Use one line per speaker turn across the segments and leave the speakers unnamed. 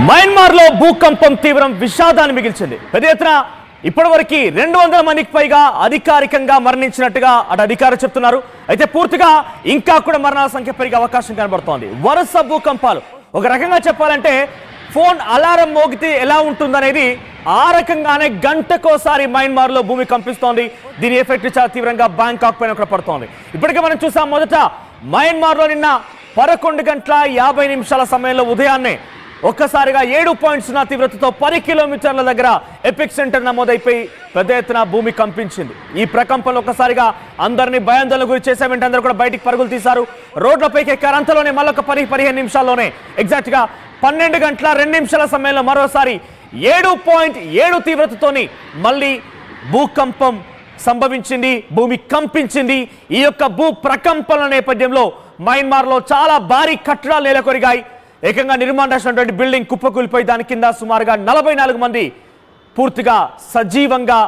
మయన్మార్లో భూకంపం తీవ్రం విషాదాన్ని మిగిల్చింది. పెద్ద ఎత్తున ఇప్పటివరకు 200 మందికి పైగా అధికారికంగా మరణించినట్టుగా అటు అధికారులు చెప్తున్నారు. అయితే పూర్తిగా ఇంకా కూడా మరణాల సంఖ్య పెరిగే అవకాశం కనబడుతోంది. వరుస భూకంపాలు ఒక రకంగా చెప్పాలంటే ఫోన్ అలారం మోగితే ఎలా ఉంటుందనేది ఆ రకంగానే గంటకోసారి మయన్మార్లో భూమి కంపిస్తోంది. దీని ఎఫెక్ట్ చాలా తీవ్రంగా బ్యాంకాక్ పైన కూడా పడుతోంది. ఇప్పటికే మనం చూసాం, మొదట మయన్మార్లో నిన్న 11 గంటల 50 నిమిషాల సమయంలో ఉదయాన్నే ఒక్కసారిగా 7.0 తీవ్రతతో 10 కిలోమీటర్ల దగ్గర ఎపిక్ సెంటర్ నమోదైపోయి పెద్ద ఎత్తున భూమి కంపించింది. ఈ ప్రకంపనలు ఒక్కసారిగా అందరినీ భయాందోళన గురి చేసే వెంటనే అందరూ కూడా బయటికి పరుగులు తీశారు, రోడ్లపైకి ఎక్కారు. అంతలోనే మళ్ళొక 10-15 నిమిషాల్లోనే ఎగ్జాక్ట్ గా 12 గంటల 2 నిమిషాల సమయంలో మరోసారి 7.7 తీవ్రతతోని మళ్ళీ భూకంపం సంభవించింది, భూమి కంపించింది. ఈ యొక్క భూ ప్రకంపనల నేపథ్యంలో మయన్మార్లో చాలా భారీ కట్టడాలు నెలకొరిగాయి. ఏకంగా నిర్మాణించినటువంటి బిల్డింగ్ కుప్పకూలిపోయి దాని కింద సుమారుగా 44 మంది పూర్తిగా సజీవంగా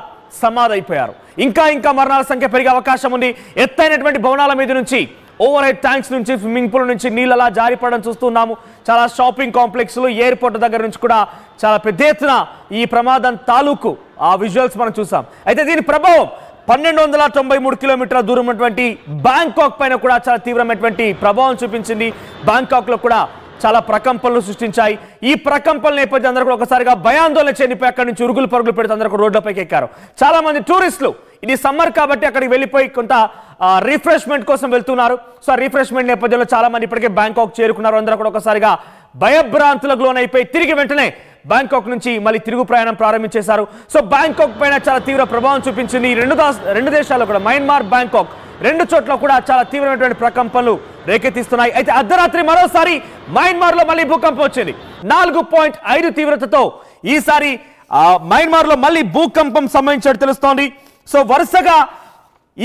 సమాధైపోయారు. ఇంకా మరణాల సంఖ్య పెరిగే అవకాశం ఉంది. ఎత్తైనటువంటి భవనాల మీద నుంచి, ఓవర్ హెడ్ ట్యాంక్స్ నుంచి, స్విమ్మింగ్ పూల్ నుంచి నీళ్ళలా జారిపడడం చూస్తున్నాము. చాలా షాపింగ్ కాంప్లెక్స్లు, ఎయిర్పోర్ట్ దగ్గర నుంచి కూడా చాలా పెద్ద ఎత్తున ఈ ప్రమాదం తాలూకు ఆ విజువల్స్ మనం చూసాం. అయితే దీని ప్రభావం 1293 కిలోమీటర్ల దూరం ఉన్నటువంటి బ్యాంకాక్ పైన కూడా చాలా తీవ్రమైనటువంటి ప్రభావం చూపించింది. బ్యాంకాక్లో కూడా చాలా ప్రకంపనలు సృష్టించాయి. ఈ ప్రకంపనల నేపథ్యం అందరూ కూడా ఒకసారిగా భయాందోళన చెందిపోయి అక్కడి నుంచి ఉరుగులు పరుగులు పెడుతూ అందరూ రోడ్లపైకి ఎక్కారు. చాలా మంది టూరిస్టులు ఇది సమ్మర్ కాబట్టి అక్కడికి వెళ్ళిపోయి కొంత రిఫ్రెష్మెంట్ కోసం వెళ్తున్నారు. సో ఆ రిఫ్రెష్మెంట్ నేపథ్యంలో చాలా మంది ఇప్పటికే బ్యాంకాక్ చేరుకున్నారు. అందరూ కూడా ఒకసారిగా భయభ్రాంతులకు లోనైపోయి తిరిగి వెంటనే బ్యాంకాక్ నుంచి మళ్ళీ తిరుగు ప్రయాణం ప్రారంభించేశారు. సో బ్యాంకాక్ పైన చాలా తీవ్ర ప్రభావం చూపించింది. ఈ రెండు దేశాల్లో కూడా, మయన్మార్, బ్యాంకాక్ రెండు చోట్ల కూడా చాలా తీవ్రమైనటువంటి ప్రకంపనలు రేకెత్తిస్తున్నాయి. అయితే అర్ధరాత్రి మరోసారి మయన్మార్లో మళ్ళీ భూకంపం వచ్చింది. 4.5 తీవ్రతతో ఈసారి మయన్మార్లో మళ్ళీ భూకంపం సంభవించినట్టు తెలుస్తోంది. సో వరుసగా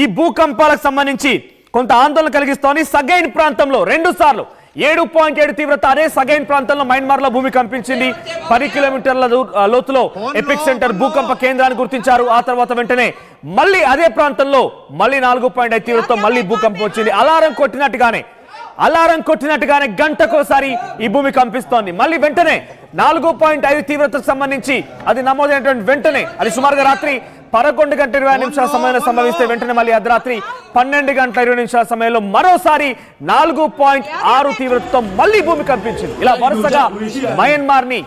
ఈ భూకంపాలకు సంబంధించి కొంత ఆందోళన కలిగిస్తోంది. సగైన్ ప్రాంతంలో 2 సార్లు 7.7 తీవ్రత అదే సగైన్ ప్రాంతంలో మయన్మార్లో భూమి కంపించింది. 10 కిలోమీటర్ల లోతులో ఎపిక్ సెంటర్ భూకంప కేంద్రాన్ని గుర్తించారు. ఆ తర్వాత వెంటనే మళ్ళీ అదే ప్రాంతంలో మళ్ళీ 4.5 తీవ్రతతో మళ్ళీ భూకంపం వచ్చింది. అలారం కొట్టినట్టుగానే గంటకోసారి ఈ భూమి కంపిస్తోంది. మళ్ళీ వెంటనే 4.5 తీవ్రతకు సంబంధించి అది నమోదైనటువంటి వెంటనే అది సుమారుగా రాత్రి 11 గంటల 20 నిమిషాల సమయంలో సంభవిస్తే వెంటనే మళ్ళీ అర్ధరాత్రి 12 గంటల 20 నిమిషాల సమయంలో మరోసారి 4.6 తీవ్రతతో మళ్ళీ భూమి కంపించింది. ఇలా వరుసగా మయన్మార్ ని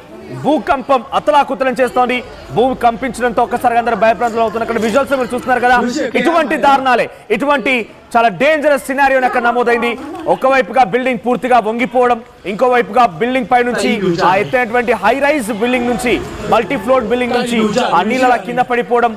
భూకంపం అతలాకుతలం చేస్తోంది. భూమి కంపించడంతో ఒక్కసారి అందరూ భయప్రాంతులు అవుతున్నారు. అక్కడ విజువల్స్ మీరు చూస్తున్నారు కదా, ఇటువంటి దారుణాలే, ఇటువంటి చాలా డేంజరస్ సినారియోని అక్కడ నమోదైంది. ఒకవైపుగా బిల్డింగ్ పూర్తిగా వంగిపోవడం, ఇంకోవైపుగా బిల్డింగ్ పై నుంచి ఆ ఎత్తైనటువంటి హై రైజ్ బిల్డింగ్ నుంచి, మల్టీ ఫ్లోర్ బిల్డింగ్ నుంచి ఆ నీళ్ళ కింద పడిపోవడం,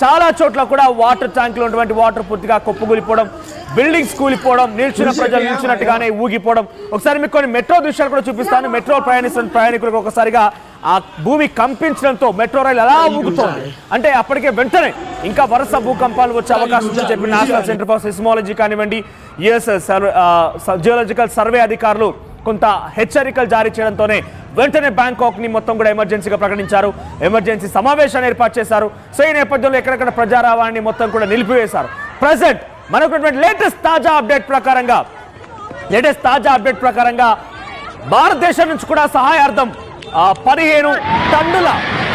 చాలా చోట్ల కూడా వాటర్ ట్యాంక్ లో ఉన్నటువంటి వాటర్ పూర్తిగా కొప్పుకూలిపోవడం, బిల్డింగ్స్ కూలిపోవడం, నిల్చున్న ప్రజలు నిల్చున్నట్టుగానే ఊగిపోవడం. ఒకసారి మీకు కొన్ని మెట్రో దృశ్యాలు కూడా చూపిస్తాను. మెట్రో ప్రయాణిస్తున్న ప్రయాణికులకు ఒకసారిగా ఆ భూమి కంపించడంతో మెట్రో రైలు ఎలా ఊగుతోంది అంటే అప్పటికే వెంటనే ఇంకా వరుస భూకంపాలు వచ్చే అవకాశం ఉందని చెప్పి నేషనల్ సెంటర్ ఫర్ సిస్మాలజీ కానివ్వండి, జియోలాజికల్ సర్వే అధికారులు కొంత హెచ్చరికలు జారీ చేయడంతోనే వెంటనే బ్యాంకాక్ ని మొత్తం కూడా ఎమర్జెన్సీగా ప్రకటించారు. ఎమర్జెన్సీ సమావేశాన్ని ఏర్పాటు చేశారు. సో ఈ నేపథ్యంలో ఎక్కడెక్కడ ప్రజారవాణాన్ని మొత్తం కూడా నిలిపివేశారు. ప్రజెంట్ మనకు లేటెస్ట్ తాజా అప్డేట్ ప్రకారంగా భారతదేశం నుంచి కూడా సహాయార్థం 15 టన్నుల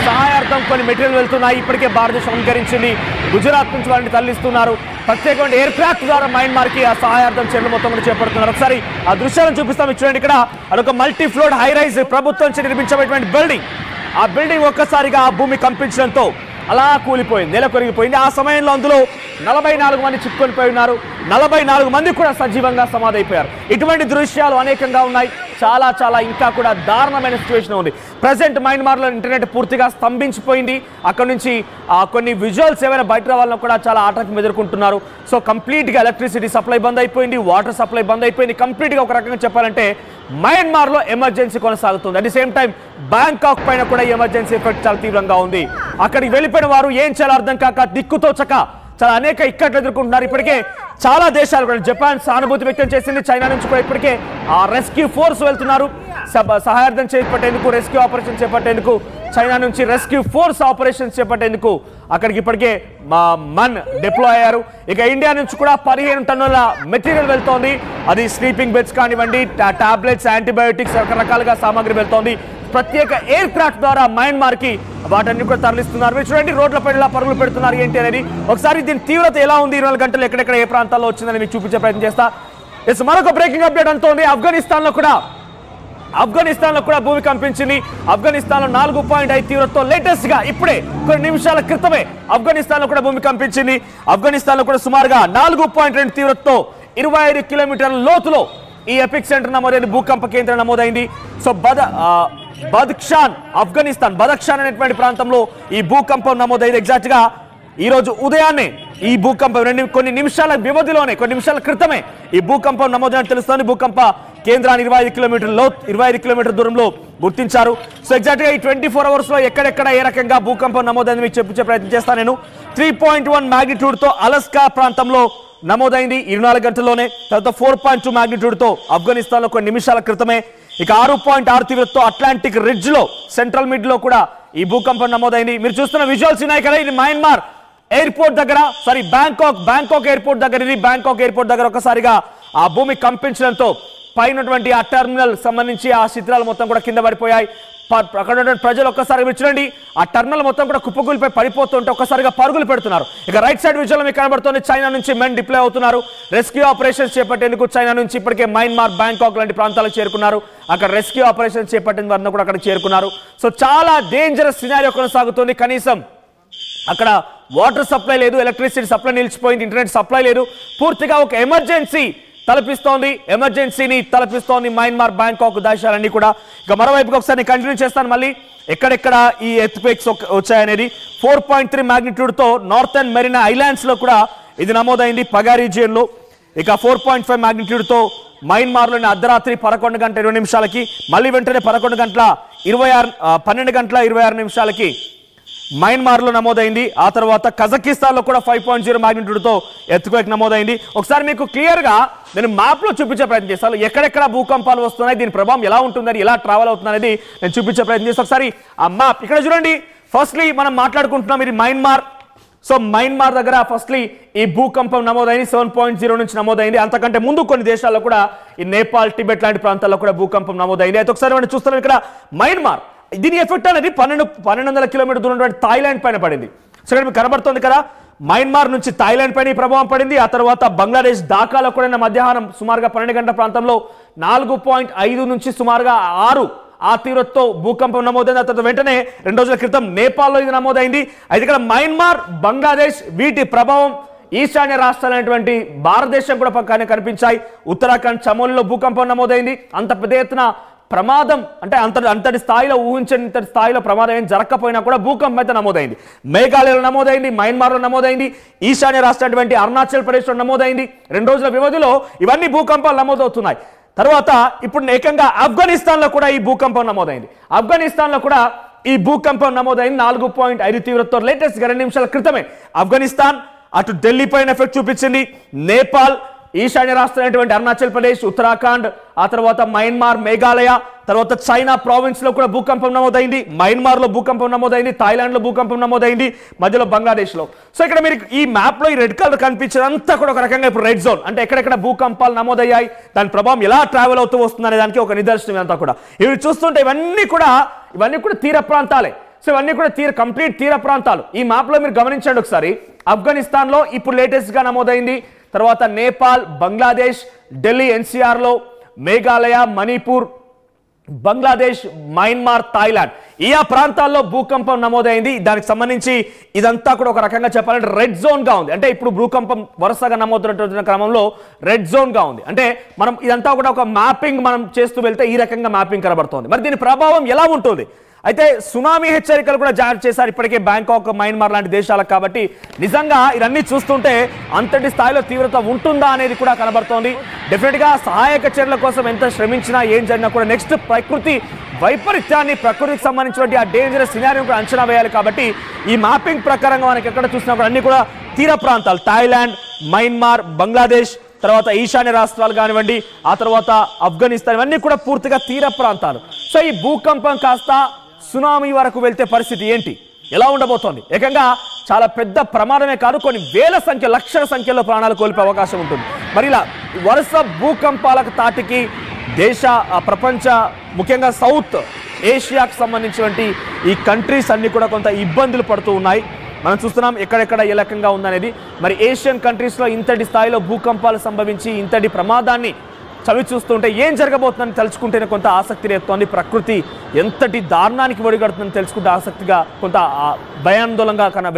సహాయార్థం కొన్ని మెటీరియల్ వెళ్తున్నాయి. ఇప్పటికే భారతదేశం అంగీకరించింది. గుజరాత్ నుంచి వారిని తరలిస్తున్నారు. ప్రత్యేకమైన ఎయిర్ క్రాఫ్ట్ ద్వారా మయన్మార్ కి ఆ సహాయార్థం చర్యలు మొత్తం కూడా చేపడుతున్నారు. ఒకసారి ఆ దృశ్యాలను చూపిస్తాం. చూడండి, ఇక్కడ అదొక మల్టీ ఫ్లోర్ హై రైజ్ ప్రభుత్వం నుంచి నిర్మించబడినటువంటి బిల్డింగ్. ఆ బిల్డింగ్ ఒక్కసారిగా ఆ భూమి కంపించడంతో అలా కూలిపోయింది, నెలకొరిగిపోయింది. ఆ సమయంలో అందులో 44 మంది చిక్కుకొనిపోయి ఉన్నారు. 44 మంది కూడా సజీవంగా సమాధైపోయారు. ఇటువంటి దృశ్యాలు అనేకంగా ఉన్నాయి. చాలా ఇంకా కూడా దారుణమైన సిచ్యువేషన్ ఉంది. ప్రజెంట్ మయన్మార్లో ఇంటర్నెట్ పూర్తిగా స్తంభించిపోయింది. అక్కడ నుంచి కొన్ని విజువల్స్ ఏమైనా బయట రావాలన్నా కూడా చాలా ఆటంకం ఎదుర్కొంటున్నారు. సో కంప్లీట్గా ఎలక్ట్రిసిటీ సప్లై బంద్ అయిపోయింది, వాటర్ సప్లై బంద్ అయిపోయింది. కంప్లీట్గా ఒక రకంగా చెప్పాలంటే మయన్మార్లో ఎమర్జెన్సీ కొనసాగుతుంది. At the same time Bangkok పైన కూడా ఎమర్జెన్సీ ఎఫెక్ట్ చాలా తీవ్రంగా ఉంది. అక్కడికి వెళ్ళిపోయిన వారు ఏం చేయాలో అర్థం కాక దిక్కుతోచక చాలా అనేక ఇక్కట్లు ఎదుర్కొంటున్నారు. ఇప్పటికే చాలా దేశాలు కూడా, జపాన్ సానుభూతి వ్యక్తం చేసింది. చైనా నుంచి కూడా ఇప్పటికే ఆ రెస్క్యూ ఫోర్స్ వెళ్తున్నారు. సహాయార్థం చేపట్టేందుకు, రెస్క్యూ ఆపరేషన్ చేపట్టేందుకు చైనా నుంచి రెస్క్యూ ఫోర్స్ ఆపరేషన్స్ చేపట్టేందుకు అక్కడికి ఇప్పటికే మన్ డిప్లాయ్ అయ్యారు. ఇక ఇండియా నుంచి కూడా 15 టన్నుల మెటీరియల్ వెళ్తోంది. అది స్లీపింగ్ బెడ్స్ కానివ్వండి, టాబ్లెట్స్, యాంటీబయోటిక్స్, రకరకాలుగా సామాగ్రి వెళ్తోంది. ప్రత్యేక ఎయిర్ క్రాఫ్ట్ ద్వారా మయన్మార్ కి వాటన్ని కూడా తరలిస్తున్నారు. మీరు చూడండి రోడ్లపై ఇలా పరుగులు పెడుతున్నారు ఏంటి అనేది. ఒకసారి దీని తీవ్రత ఎలా ఉంది, 24 గంటలు ఎక్కడెక్కడ ఏ ప్రాంతాల్లో వచ్చిందని మీకు చూపించే ప్రయత్నం చేస్తా. మరొక బ్రేకింగ్ అప్డేట్ అంతోంది. ఆఫ్ఘనిస్తాన్ లో కూడా భూమి కంపించింది. ఆఫ్ఘనిస్తాన్ లో 4.5 తీవ్రతతో లేటెస్ట్ గా ఇప్పుడే కొన్ని నిమిషాల క్రితమే ఆఫ్ఘనిస్తాన్ లో కూడా భూమి కంపించింది. ఆఫ్ఘనిస్తాన్ లో కూడా సుమారుగా 4.2 తీవ్రతతో 25 కిలోమీటర్ల లోతులో ఈ ఎపిక్ సెంటర్ నమోదైంది, భూకంప కేంద్రం నమోదైంది. సో బదఖ్షాన్ బదఖ్షాన్ అనేటువంటి ప్రాంతంలో ఈ భూకంపం నమోదైంది. ఎగ్జాక్ట్ గా ఈ రోజు ఉదయాన్నే ఈ భూకంపం కొన్ని నిమిషాల వ్యవధిలోనే కొన్ని నిమిషాల క్రితమే ఈ భూకంపం నమోదైనట్టు తెలుస్తోంది. భూకంప కేంద్రాన్ని 25 కిలోమీటర్ల దూరంలో గుర్తించారు. సో ఎగ్జాక్ట్ గా ఈ 24 అవర్స్ లో ఎక్కడెక్కడ ఏ రకంగా భూకంపం నమోదైంది మీకు చూపించే ప్రయత్నం చేస్తాను నేను. 3.1 మ్యాగ్నిట్యూడ్ తో అలస్కా ప్రాంతంలో నమోదైంది 24 గంటల్లోనే. తర్వాత 4.2 మ్యాగ్నిట్యూడ్ తో ఆఫ్ఘనిస్తాన్ లో కొన్ని నిమిషాల క్రితమే. ఇక 6.6 తీవ్రతతో అట్లాంటిక్ రిడ్జ్ లో సెంట్రల్ మిడ్ లో కూడా ఈ భూకంపం నమోదైంది. మీరు చూస్తున్న విజువల్స్ ఉన్నాయి కదా, ఇది మయన్మార్ ఎయిర్పోర్ట్ దగ్గర, సారీ బ్యాంకాక్ ఎయిర్పోర్ట్ దగ్గర. ఇది బ్యాంకాక్ ఎయిర్పోర్ట్ దగ్గర ఒక్కసారిగా ఆ భూమి కంపించడంతో పైనటువంటి ఆ టెర్మినల్ సంబంధించి ఆ శిథిలాలు మొత్తం కూడా కింద పడిపోయాయి. అక్కడ ఉన్నటువంటి ప్రజలు ఒక్కసారి చూడండి, ఆ టెర్మినల్ మొత్తం కూడా కుప్పకూలిపై పడిపోతుంటే ఒక్కసారిగా పరుగులు పెడుతున్నారు. ఇక రైట్ సైడ్ విజువల్ మీకు కనబడుతుంది, చైనా నుంచి మెన్ డిప్లాయ్ అవుతున్నారు. రెస్క్యూ ఆపరేషన్స్ చేపట్టేందుకు చైనా నుంచి ఇప్పటికే మయన్మార్, బ్యాంకాక్ లాంటి ప్రాంతాలకు చేరుకున్నారు. అక్కడ రెస్క్యూ ఆపరేషన్స్ చేపట్టిన వారిని కూడా అక్కడ చేరుకున్నారు. సో చాలా డేంజరస్ సినారియో కొనసాగుతుంది. కనీసం అక్కడ వాటర్ సప్లై లేదు, ఎలక్ట్రిసిటీ సప్లై నిలిచిపోయింది, ఇంటర్నెట్ సప్లై లేదు. పూర్తిగా ఒక ఎమర్జెన్సీని తలపిస్తోంది మయన్మార్, బ్యాంకాక్ దేశాలన్నీ కూడా. ఇక మరోవైపుకి ఒకసారి నేను కంటిన్యూ చేస్తాను మళ్ళీ ఎక్కడెక్కడ ఈ ఎర్త్క్వేక్స్ వచ్చాయనేది. 4.3 మ్యాగ్నిట్యూడ్ తో నార్థన్ మెరీనా ఐలాండ్స్ లో కూడా ఇది నమోదైంది, పగా రీజియన్ లో. ఇక 4.5 మ్యాగ్నిట్యూడ్ తో మయన్మార్ లోని అర్ధరాత్రి 11 గంటల 20 నిమిషాలకి, మళ్ళీ వెంటనే 12 గంటల 26 నిమిషాలకి మయన్మార్ లో నమోదైంది. ఆ తర్వాత కజకిస్తాన్ లో కూడా 5.0 మ్యాగ్నిట్యూడ్ తో ఎర్త్క్వేక్ నమోదైంది. ఒకసారి మీకు క్లియర్ గా నేను మ్యాప్ లో చూపించే ప్రయత్నం చేస్తాను, ఎక్కడెక్కడ భూకంపాలు వస్తున్నాయి, దీని ప్రభావం ఎలా ఉంటుందని, ఎలా ట్రావెల్ అవుతుంది అనేది నేను చూపించే ప్రయత్నం చేస్తాను. ఒకసారి ఆ మ్యాప్ ఇక్కడ చూడండి. ఫస్ట్లీ మనం మాట్లాడుకుంటున్నాం ఇది మయన్మార్. సో మయన్మార్ దగ్గర ఫస్ట్లీ ఈ భూకంపం నమోదైంది, 7.0 నుంచి నమోదైంది. అంతకంటే ముందు కొన్ని దేశాల్లో కూడా ఈ నేపాల్, టిబెట్ లాంటి ప్రాంతాల్లో కూడా భూకంపం నమోదైంది. అయితే ఒకసారి మనం చూస్తున్నాం ఇక్కడ మయన్మార్, దీని ఎఫెక్ట్ అనేది 1200 కిలోమీటర్ దూరం ఉన్నటువంటి థాయిలాండ్ పైన పడింది. సో ఇక్కడ మీకు కనబడుతుంది కదా, మయన్మార్ నుంచి థాయిలాండ్ పైన ఈ ప్రభావం పడింది. ఆ తర్వాత బంగ్లాదేశ్ ఢాకాలో కూడా మధ్యాహ్నం సుమారుగా 12 గంటల ప్రాంతంలో 4.5 నుంచి సుమారుగా 6 ఆ తీవ్రతతో భూకంపం నమోదైంది. ఆ తర్వాత వెంటనే 2 రోజుల క్రితం నేపాల్లో ఇది నమోదైంది. అయితే ఇక్కడ మయన్మార్, బంగ్లాదేశ్ వీటి ప్రభావం ఈశాన్య రాష్ట్రాలైనటువంటి భారతదేశం కూడా పక్కనే కనిపించాయి. ఉత్తరాఖండ్ చమోలీలో భూకంపం నమోదైంది. అంత పెద్ద ఎత్తున ప్రమాదం అంటే అంతటి స్థాయిలో ఊహించని స్థాయిలో ప్రమాదం ఏం జరగకపోయినా కూడా భూకంపం అయితే నమోదైంది. మేఘాలయలో నమోదైంది, మయన్మార్లో నమోదైంది, ఈశాన్య రాష్ట్రమైనటువంటి అరుణాచల్ ప్రదేశ్లో నమోదైంది. 2 రోజుల వ్యవధిలో ఇవన్నీ భూకంపాలు నమోదవుతున్నాయి. తర్వాత ఇప్పుడు ఏకంగా ఆఫ్ఘనిస్తాన్లో కూడా ఈ భూకంపం నమోదైంది. ఆఫ్ఘనిస్తాన్లో కూడా ఈ భూకంపం నమోదైంది 4.5 తీవ్రతతో లేటెస్ట్ 2 నిమిషాల క్రితమే. ఆఫ్ఘనిస్తాన్ అటు ఢిల్లీ పైన ఎఫెక్ట్ చూపించింది, నేపాల్, ఈశాన్య రాష్ట్రమైనటువంటి అరుణాచల్ ప్రదేశ్, ఉత్తరాఖండ్, ఆ తర్వాత మయన్మార్, మేఘాలయ, తర్వాత చైనా ప్రావిన్స్ లో కూడా భూకంపం నమోదైంది. మయన్మార్ లో భూకంపం నమోదైంది, థాయిలాండ్ లో భూకంపం నమోదైంది, మధ్యలో బంగ్లాదేశ్ లో. సో ఇక్కడ మీరు ఈ మ్యాప్ లో ఈ రెడ్ కలర్ కనిపించేదంతా కూడా ఒక రకంగా ఇప్పుడు రెడ్ జోన్, అంటే ఎక్కడెక్కడ భూకంపాలు నమోదయ్యాయి, దాని ప్రభావం ఎలా ట్రావెల్ అవుతూ వస్తుంది అనే దానికి ఒక నిదర్శనం అంతా కూడా. ఇవి చూస్తుంటే ఇవన్నీ కూడా తీర ప్రాంతాలే. సో ఇవన్నీ కూడా కంప్లీట్ తీర ప్రాంతాలు. ఈ మ్యాప్ లో మీరు గమనించండి ఒకసారి. ఆఫ్ఘనిస్తాన్ లో ఇప్పుడు లేటెస్ట్ గా నమోదైంది, తర్వాత నేపాల్, బంగ్లాదేశ్, ఢిల్లీ ఎన్సీఆర్ లో, మేఘాలయ, మణిపూర్, బంగ్లాదేశ్, మయన్మార్, థాయిలాండ్ ఈ ప్రాంతాల్లో భూకంపం నమోదైంది. దానికి సంబంధించి ఇదంతా కూడా ఒక రకంగా చెప్పాలంటే రెడ్ జోన్ గా ఉంది. అంటే ఇప్పుడు భూకంపం వరుసగా నమోదవుతున్న క్రమంలో రెడ్ జోన్ గా ఉంది. అంటే మనం ఇదంతా కూడా ఒక మ్యాపింగ్ మనం చేస్తూ వెళ్తే ఈ రకంగా మ్యాపింగ్ కనబడుతోంది. మరి దీని ప్రభావం ఎలా ఉంటుంది? అయితే సునామీ హెచ్చరికలు కూడా జారీ చేశారు ఇప్పటికే బ్యాంకాక్, మయన్మార్ లాంటి దేశాలకు. కాబట్టి నిజంగా ఇవన్నీ చూస్తుంటే అంతటి స్థాయిలో తీవ్రత ఉంటుందా అనేది కూడా కనబడుతోంది. డెఫినెట్ గా సహాయక చర్యల కోసం ఎంత శ్రమించినా ఏం జరిగినా కూడా నెక్స్ట్ ప్రకృతి వైపరీత్యాన్ని, ప్రకృతికి సంబంధించినటువంటి ఆ డేంజరస్ సినారియోని కూడా అంచనా వేయాలి. కాబట్టి ఈ మ్యాపింగ్ ప్రకారంగా మనకి ఎక్కడ చూసినా కూడా అన్ని కూడా తీర ప్రాంతాలు, థాయిలాండ్, మయన్మార్, బంగ్లాదేశ్, తర్వాత ఈశాన్య రాష్ట్రాలు కానివ్వండి, ఆ తర్వాత ఆఫ్ఘనిస్తాన్, ఇవన్నీ కూడా పూర్తిగా తీర ప్రాంతాలు. సో ఈ భూకంపం కాస్త సునామీ వరకు వెళ్తే పరిస్థితి ఏంటి, ఎలా ఉండబోతోంది? ఏకంగా చాలా పెద్ద ప్రమాదమే కాదు, కొన్ని వేల సంఖ్య, లక్షల సంఖ్యలో ప్రాణాలు కోల్పోయే అవకాశం ఉంటుంది. మరి ఇలా వరుస భూకంపాలకు తాటికి ప్రపంచ, ముఖ్యంగా ఏషియాకు సంబంధించినటువంటి ఈ కంట్రీస్ అన్ని కూడా కొంత ఇబ్బందులు పడుతూ ఉన్నాయి. మనం చూస్తున్నాం ఎక్కడెక్కడ ఏ రకంగా ఉందనేది. మరి ఏషియన్ కంట్రీస్లో ఇంతటి స్థాయిలో భూకంపాలు సంభవించి ఇంతటి ప్రమాదాన్ని చవి చూస్తుంటే ఏం జరగబోతుందని తెలుసుకుంటేనే కొంత ఆసక్తి రేపుతోంది. ప్రకృతి ఎంతటి దారుణానికి ఒడిగడుతుందని తెలుసుకుంటే ఆసక్తిగా కొంత భయాందోళనగా కన్నా